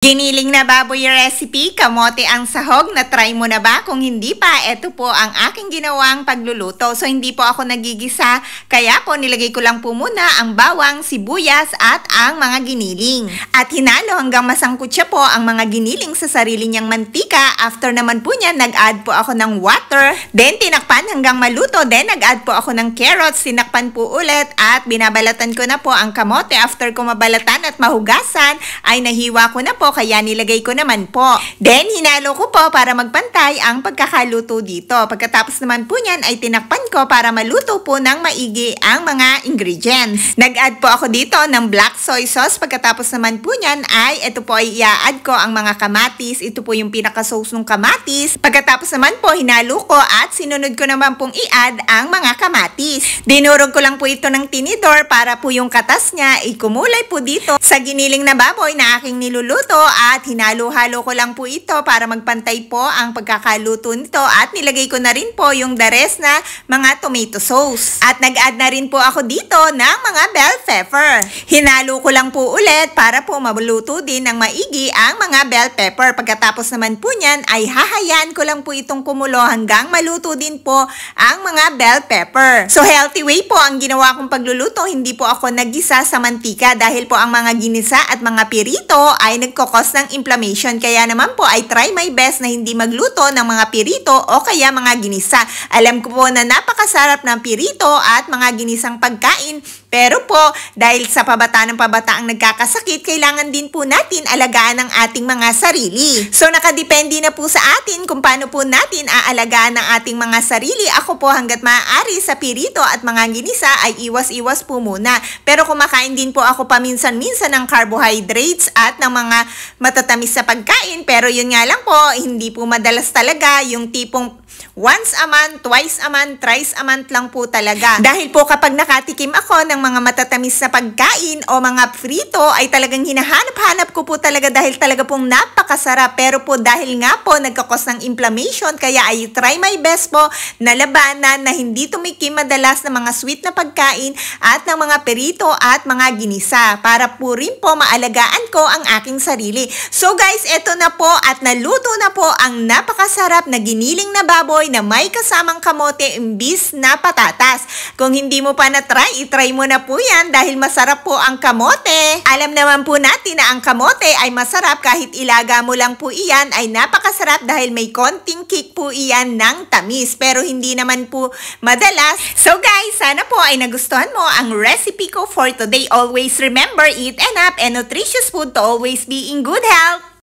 Giniling na baboy recipe, kamote ang sahog, na-try mo na ba? Kung hindi pa, eto po ang aking ginawang pagluluto. So, hindi po ako nagigisa, kaya po nilagay ko lang po muna ang bawang, sibuyas at ang mga giniling. At hinalo hanggang masangkot siya po ang mga giniling sa sarili niyang mantika. After naman po niya, nag-add po ako ng water. Then, tinakpan hanggang maluto. Then, nag-add po ako ng carrots, tinakpan po ulit at binabalatan ko na po ang kamote. After ko mabalatan at mahugasan, ay nahiwa ko na po, kaya nilagay ko naman po. Then, hinalo ko po para magpantay ang pagkakaluto dito. Pagkatapos naman po niyan ay tinakpan ko para maluto po ng maigi ang mga ingredients. Nag-add po ako dito ng black soy sauce. Pagkatapos naman po niyan ay ito po ay i-add ko ang mga kamatis. Ito po yung pinaka-sauce ng kamatis. Pagkatapos naman po hinalo ko at sinunod ko naman pong i-add ang mga kamatis. Dinurog ko lang po ito ng tinidor para po yung katas niya ay kumulay po dito sa giniling na baboy na aking niluluto. At hinalo-halo ko lang po ito para magpantay po ang pagkakaluto nito at nilagay ko na rin po yung the rest na mga tomato sauce. At nag-add na rin po ako dito ng mga bell pepper. Hinalo ko lang po ulit para po maluto din ng maigi ang mga bell pepper. Pagkatapos naman po niyan ay hahayaan ko lang po itong kumulo hanggang maluto din po ang mga bell pepper. So healthy way po ang ginawa kong pagluluto, hindi po ako naggisa sa mantika dahil po ang mga ginisa at mga pirito ay nagkakos ng inflammation. Kaya naman po ay try my best na hindi magluto ng mga pirito o kaya mga ginisa. Alam ko po na napakasarap ng pirito at mga ginisang pagkain, pero po dahil sa pabata ng pabata ang nagkakasakit, kailangan din po natin alagaan ang ating mga sarili. So nakadepende na po sa atin kung paano po natin aalagaan ang ating mga sarili. Ako po hanggat maaari sa pirito at mga ginisa ay iwas-iwas po muna. Pero kumakain din po ako paminsan-minsan ng carbohydrates at ng mga matatamis sa pagkain, pero yun nga lang po, hindi po madalas talaga yung tipong once a month, twice a month, thrice a month lang po talaga. Dahil po kapag nakatikim ako ng mga matatamis na pagkain o mga frito ay talagang hinahanap-hanap ko po talaga dahil talaga pong napakasarap. Pero po dahil nga po nagkakos ng inflammation, kaya ay try my best po na labanan na hindi tumikim madalas ng mga sweet na pagkain at ng mga perito at mga ginisa para po rin po maalagaan ko ang aking sarili. So guys, eto na po at naluto na po ang napakasarap na giniling na baboy na may kasamang kamote imbis na patatas. Kung hindi mo pa na-try, i-try mo na po yan dahil masarap po ang kamote. Alam naman po natin na ang kamote ay masarap kahit ilaga mo lang po iyan ay napakasarap dahil may konting kick po iyan ng tamis. Pero hindi naman po madalas. So guys, sana po ay nagustuhan mo ang recipe ko for today. Always remember, eat enough and nutritious food to always be in good health.